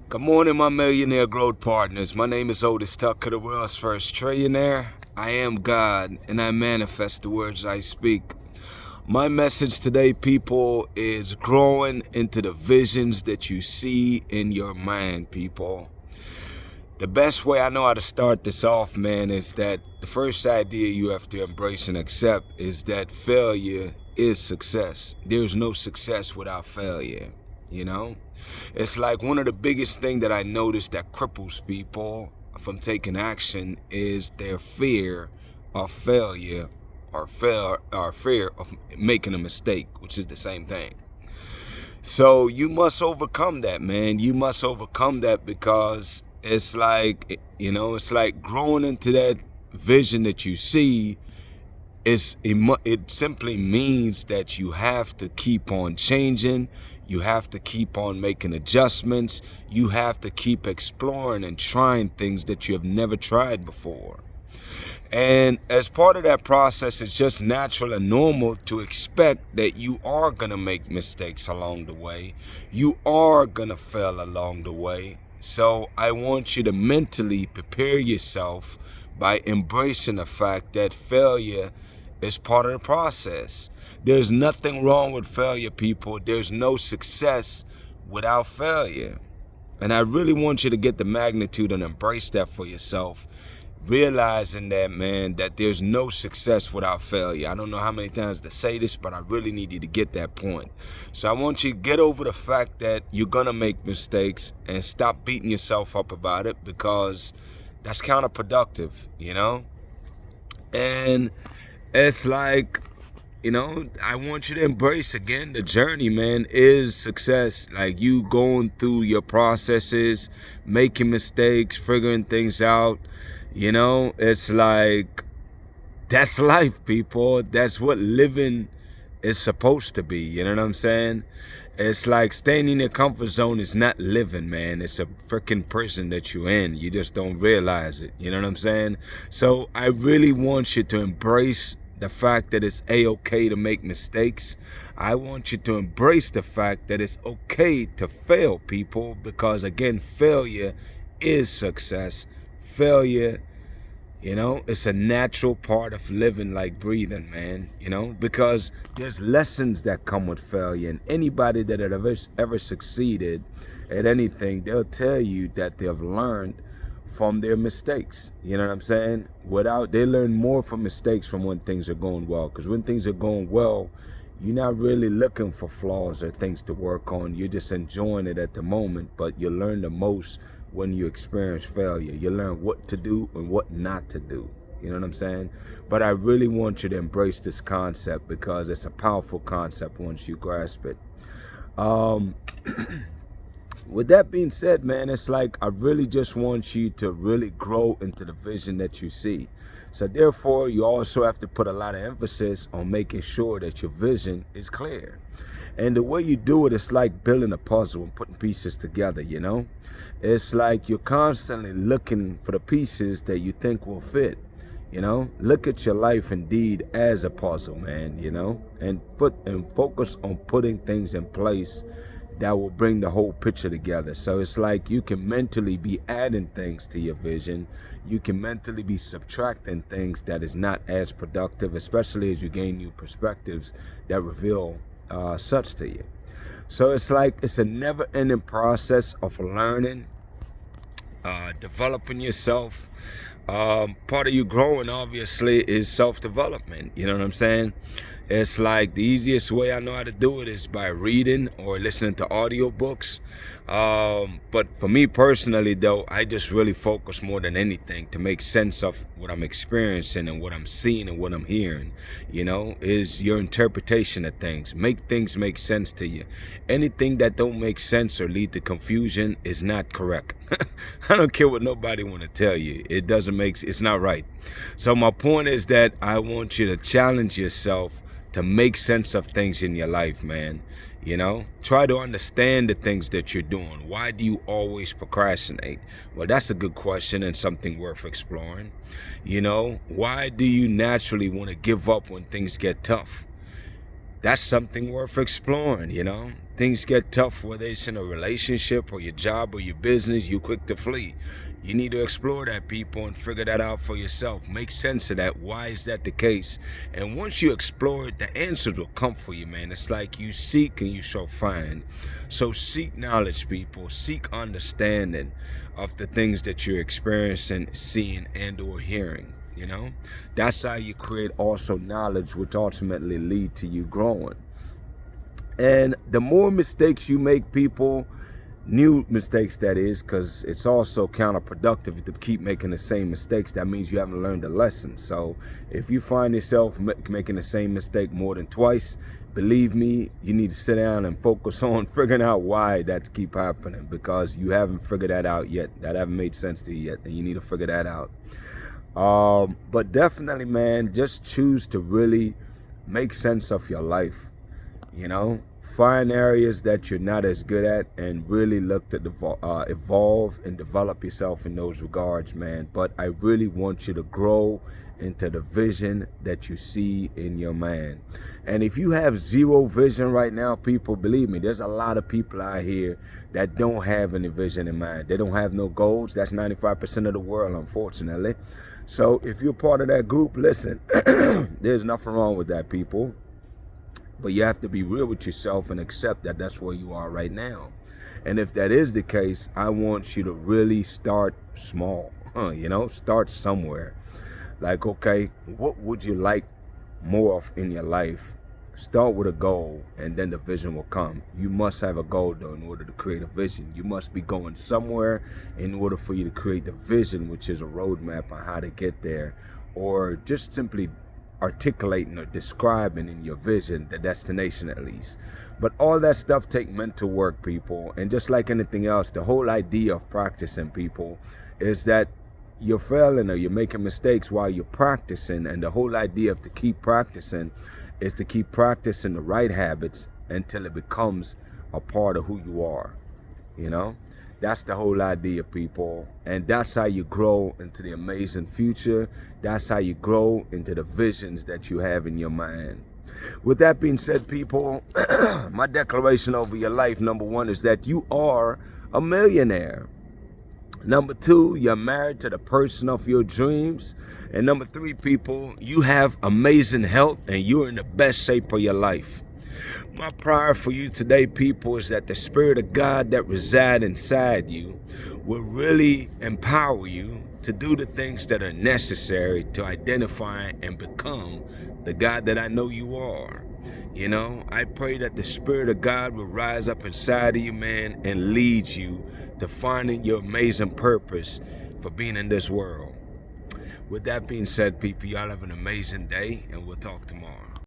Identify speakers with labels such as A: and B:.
A: Good morning, my millionaire growth partners. My name is Otis Tucker, the world's first trillionaire. I am God, and I manifest the words I speak. My message today, people, is growing into the visions that you see in your mind, people. The best way I know how to start this off, man, is that the first idea you have to embrace and accept is that failure is success. There's no success without failure, you know? It's like one of the biggest things that I notice that cripples people from taking action is their fear of failure or fear of making a mistake, which is the same thing. So you must overcome that, man. You must overcome that because it's like, it's like growing into that vision that you see. It simply means that you have to keep on changing. You have to keep on making adjustments. You have to keep exploring and trying things that you have never tried before. And as part of that process, it's just natural and normal to expect that you are going to make mistakes along the way. You are going to fail along the way. So I want you to mentally prepare yourself by embracing the fact that failure is part of the process. There's nothing wrong with failure, people. There's no success without failure. And I really want you to get the magnitude and embrace that for yourself. Realizing that, man, that there's no success without failure. I don't know how many times to say this, but I really need you to get that point. So I want you to get over the fact that you're going to make mistakes and stop beating yourself up about it, because that's counterproductive, And it's like, I want you to embrace, again, the journey, man, is success. Like you going through your processes, making mistakes, figuring things out. It's like, that's life, people. That's what living is supposed to be. You know what I'm saying? It's like staying in your comfort zone is not living, man. It's a freaking prison that you're in. You just don't realize it. You know what I'm saying? So I really want you to embrace the fact that it's A-okay to make mistakes. I want you to embrace the fact that it's okay to fail, people, because, again, failure is success. Failure, it's a natural part of living, like breathing, man, because there's lessons that come with failure. And anybody that has ever succeeded at anything, they'll tell you that they've learned from their mistakes. You know what I'm saying? They learn more from mistakes from when things are going well. Because when things are going well, you're not really looking for flaws or things to work on. You're just enjoying it at the moment. But you learn the most when you experience failure. You learn what to do and what not to do. You know what I'm saying? But I really want you to embrace this concept, because it's a powerful concept once you grasp it. With that being said, man, it's like I really just want you to really grow into the vision that you see. So therefore, you also have to put a lot of emphasis on making sure that your vision is clear. And the way you do it is like building a puzzle and putting pieces together, It's like you're constantly looking for the pieces that you think will fit, Look at your life indeed as a puzzle, man, and focus on putting things in place that will bring the whole picture together. So it's like you can mentally be adding things to your vision. You can mentally be subtracting things that is not as productive, especially as you gain new perspectives that reveal such to you. So it's like it's a never-ending process of learning, developing yourself. Part of you growing, obviously, is self-development. You know what I'm saying? It's like the easiest way I know how to do it is by reading or listening to audiobooks. But for me personally, though, I just really focus more than anything to make sense of what I'm experiencing and what I'm seeing and what I'm hearing, is your interpretation of things. Make things make sense to you. Anything that don't make sense or lead to confusion is not correct. I don't care what nobody want to tell you. It's not right. So my point is that I want you to challenge yourself to make sense of things in your life, man. Try to understand the things that you're doing. Why do you always procrastinate? Well, that's a good question and something worth exploring. Why do you naturally want to give up when things get tough? That's something worth exploring, things get tough, whether it's in a relationship or your job or your business, you're quick to flee. You need to explore that, people, and figure that out for yourself. Make sense of that. Why is that the case? And once you explore it, the answers will come for you, man. It's like you seek and you shall find. So seek knowledge, people. Seek understanding of the things that you're experiencing, seeing, and or hearing. You know, that's how you create also knowledge, which ultimately lead to you growing. And the more mistakes you make, people, new mistakes that is, because it's also counterproductive to keep making the same mistakes. That means you haven't learned a lesson. So if you find yourself making the same mistake more than twice, believe me, you need to sit down and focus on figuring out why that's keep happening, because you haven't figured that out yet. That haven't made sense to you yet, and you need to figure that out. But definitely, man, just choose to really make sense of your life. You know, find areas that you're not as good at and really look to evolve and develop yourself in those regards, man. But I really want you to grow into the vision that you see in your man. And if you have zero vision right now, people, believe me, there's a lot of people out here that don't have any vision in mind. They don't have no goals. That's 95% of the world, unfortunately. So if you're part of that group, listen, there's nothing wrong with that, people. But you have to be real with yourself and accept that that's where you are right now. And if that is the case, I want you to really start small, you know, start somewhere. Like, okay, what would you like more of in your life? Start with a goal, and then the vision will come. You must have a goal, though, in order to create a vision. You must be going somewhere in order for you to create the vision, which is a roadmap on how to get there, or just simply articulating or describing in your vision the destination, at least. But all that stuff take mental work, people. And just like anything else, the whole idea of practicing, people, is that you're failing or you're making mistakes while you're practicing. And the whole idea of to keep practicing is to keep practicing the right habits until it becomes a part of who you are. You know, that's the whole idea, people. And that's how you grow into the amazing future. That's how you grow into the visions that you have in your mind. With that being said, people, my declaration over your life, number one, is that you are a millionaire. Number two, you're married to the person of your dreams. And number three, people, you have amazing health and you're in the best shape of your life. My prayer for you today, people, is that the Spirit of God that resides inside you will really empower you to do the things that are necessary to identify and become the God that I know you are. You know, I pray that the Spirit of God will rise up inside of you, man, and lead you to finding your amazing purpose for being in this world. With that being said, people, y'all have an amazing day, and we'll talk tomorrow.